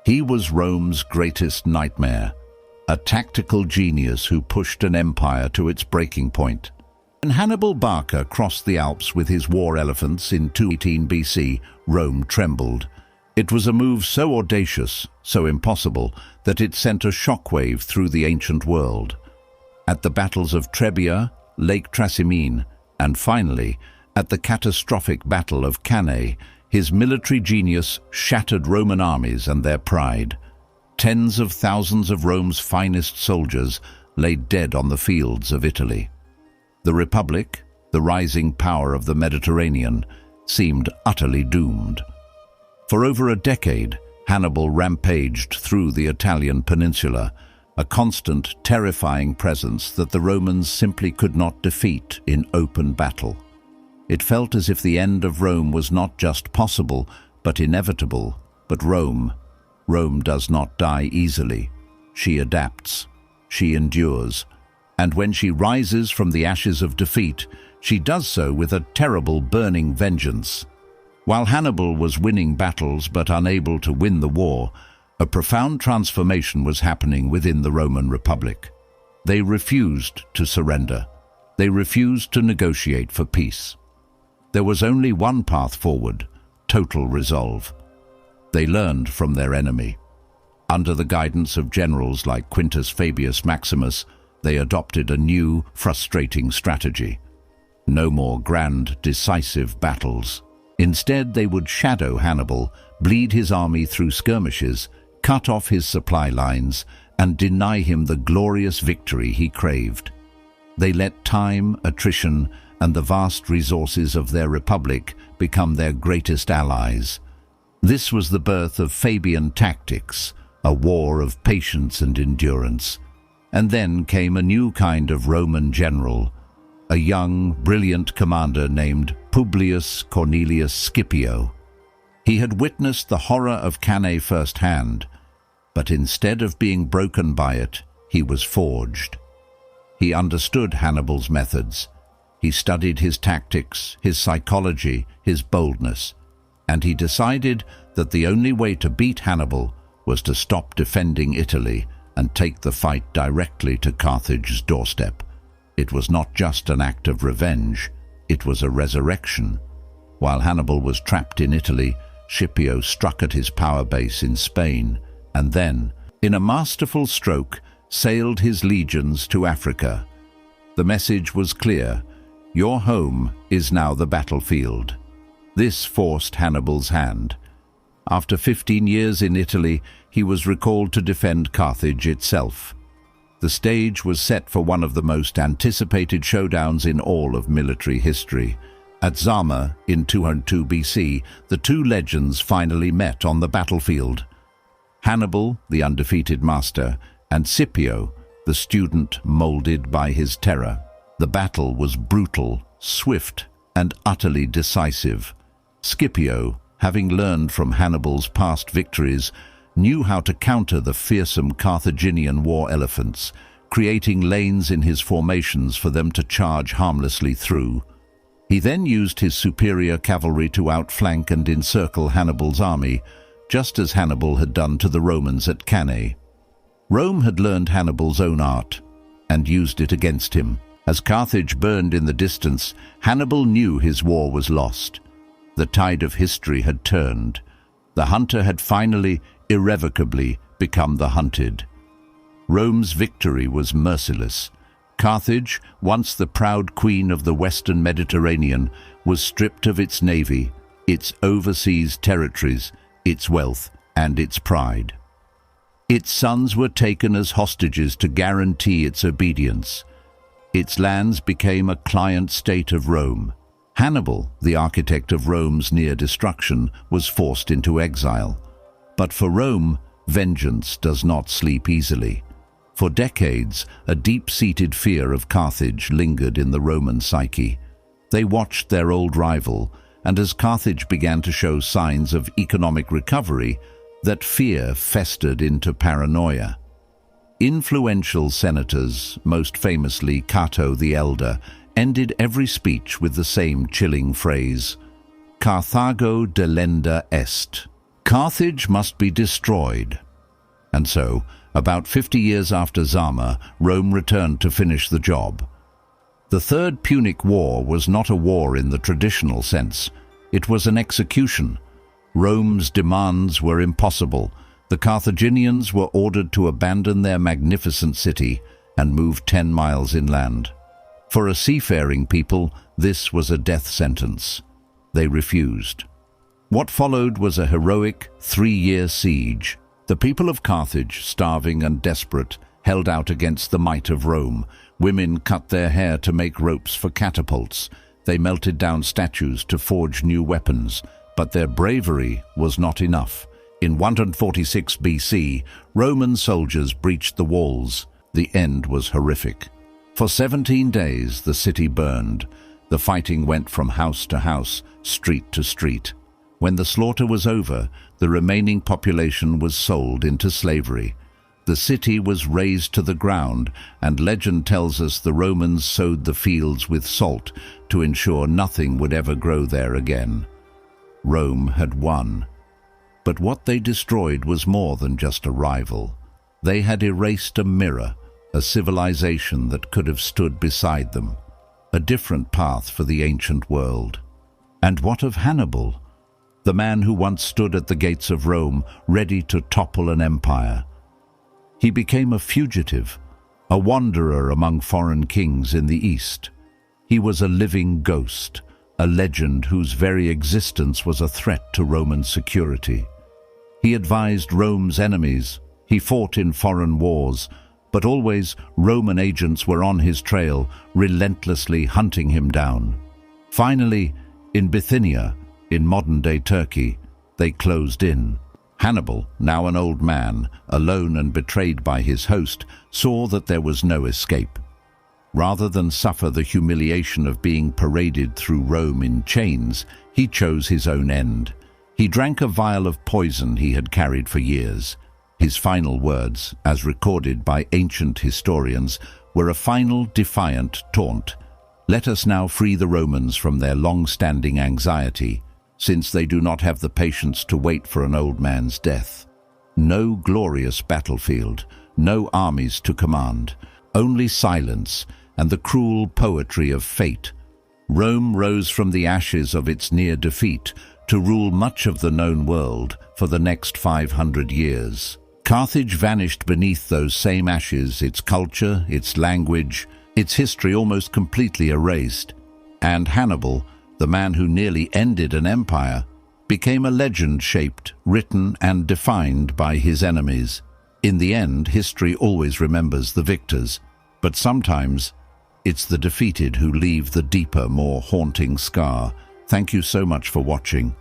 He was Rome's greatest nightmare, a tactical genius who pushed an empire to its breaking point. When Hannibal Barca crossed the Alps with his war elephants in 218 BC, Rome trembled. It was a move so audacious, so impossible, that it sent a shockwave through the ancient world. At the battles of Trebia, Lake Trasimene, and finally, at the catastrophic Battle of Cannae, his military genius shattered Roman armies and their pride. Tens of thousands of Rome's finest soldiers lay dead on the fields of Italy. The Republic, the rising power of the Mediterranean, seemed utterly doomed. For over a decade, Hannibal rampaged through the Italian peninsula, a constant, terrifying presence that the Romans simply could not defeat in open battle. It felt as if the end of Rome was not just possible, but inevitable. But Rome does not die easily. She adapts. She endures. And when she rises from the ashes of defeat, she does so with a terrible burning vengeance. While Hannibal was winning battles but unable to win the war, a profound transformation was happening within the Roman Republic. They refused to surrender. They refused to negotiate for peace. There was only one path forward: total resolve. They learned from their enemy. Under the guidance of generals like Quintus Fabius Maximus, they adopted a new, frustrating strategy. No more grand, decisive battles. Instead, they would shadow Hannibal, bleed his army through skirmishes, cut off his supply lines, and deny him the glorious victory he craved. They let time, attrition, and the vast resources of their republic become their greatest allies. This was the birth of Fabian tactics, a war of patience and endurance. And then came a new kind of Roman general, a young, brilliant commander named Publius Cornelius Scipio. He had witnessed the horror of Cannae firsthand, but instead of being broken by it, he was forged. He understood Hannibal's methods. He studied his tactics, his psychology, his boldness, and he decided that the only way to beat Hannibal was to stop defending Italy and take the fight directly to Carthage's doorstep. It was not just an act of revenge, it was a resurrection. While Hannibal was trapped in Italy, Scipio struck at his power base in Spain, and then, in a masterful stroke, sailed his legions to Africa. The message was clear: your home is now the battlefield. This forced Hannibal's hand. After 15 years in Italy, he was recalled to defend Carthage itself. The stage was set for one of the most anticipated showdowns in all of military history. At Zama, in 202 BC, the two legends finally met on the battlefield. Hannibal, the undefeated master, and Scipio, the student molded by his terror. The battle was brutal, swift, and utterly decisive. Scipio, having learned from Hannibal's past victories, knew how to counter the fearsome Carthaginian war elephants, creating lanes in his formations for them to charge harmlessly through. He then used his superior cavalry to outflank and encircle Hannibal's army, just as Hannibal had done to the Romans at Cannae. Rome had learned Hannibal's own art and used it against him. As Carthage burned in the distance, Hannibal knew his war was lost. The tide of history had turned. The hunter had finally, irrevocably, become the hunted. Rome's victory was merciless. Carthage, once the proud queen of the Western Mediterranean, was stripped of its navy, its overseas territories, its wealth, and its pride. Its sons were taken as hostages to guarantee its obedience. Its lands became a client state of Rome. Hannibal, the architect of Rome's near destruction, was forced into exile. But for Rome, vengeance does not sleep easily. For decades, a deep-seated fear of Carthage lingered in the Roman psyche. They watched their old rival, and as Carthage began to show signs of economic recovery, that fear festered into paranoia. Influential senators, most famously Cato the Elder, ended every speech with the same chilling phrase, "Carthago delenda est," Carthage must be destroyed. And so, about 50 years after Zama, Rome returned to finish the job. The Third Punic War was not a war in the traditional sense. It was an execution. Rome's demands were impossible. The Carthaginians were ordered to abandon their magnificent city and move 10 miles inland. For a seafaring people, this was a death sentence. They refused. What followed was a heroic 3-year siege. The people of Carthage, starving and desperate, held out against the might of Rome. Women cut their hair to make ropes for catapults. They melted down statues to forge new weapons. But their bravery was not enough. In 146 BC, Roman soldiers breached the walls. The end was horrific. For 17 days, the city burned. The fighting went from house to house, street to street. When the slaughter was over, the remaining population was sold into slavery. The city was razed to the ground, and legend tells us the Romans sowed the fields with salt to ensure nothing would ever grow there again. Rome had won. But what they destroyed was more than just a rival. They had erased a mirror, a civilization that could have stood beside them, a different path for the ancient world. And what of Hannibal, the man who once stood at the gates of Rome, ready to topple an empire? He became a fugitive, a wanderer among foreign kings in the East. He was a living ghost, a legend whose very existence was a threat to Roman security. He advised Rome's enemies. He fought in foreign wars, but always Roman agents were on his trail, relentlessly hunting him down. Finally, in Bithynia, in modern-day Turkey, they closed in. Hannibal, now an old man, alone and betrayed by his host, saw that there was no escape. Rather than suffer the humiliation of being paraded through Rome in chains, he chose his own end. He drank a vial of poison he had carried for years. His final words, as recorded by ancient historians, were a final defiant taunt. "Let us now free the Romans from their long-standing anxiety, since they do not have the patience to wait for an old man's death." No glorious battlefield, no armies to command, only silence and the cruel poetry of fate. Rome rose from the ashes of its near defeat to rule much of the known world for the next 500 years. Carthage vanished beneath those same ashes, its culture, its language, its history almost completely erased. And Hannibal, the man who nearly ended an empire, became a legend shaped, written, and defined by his enemies. In the end, history always remembers the victors, but sometimes it's the defeated who leave the deeper, more haunting scar. Thank you so much for watching.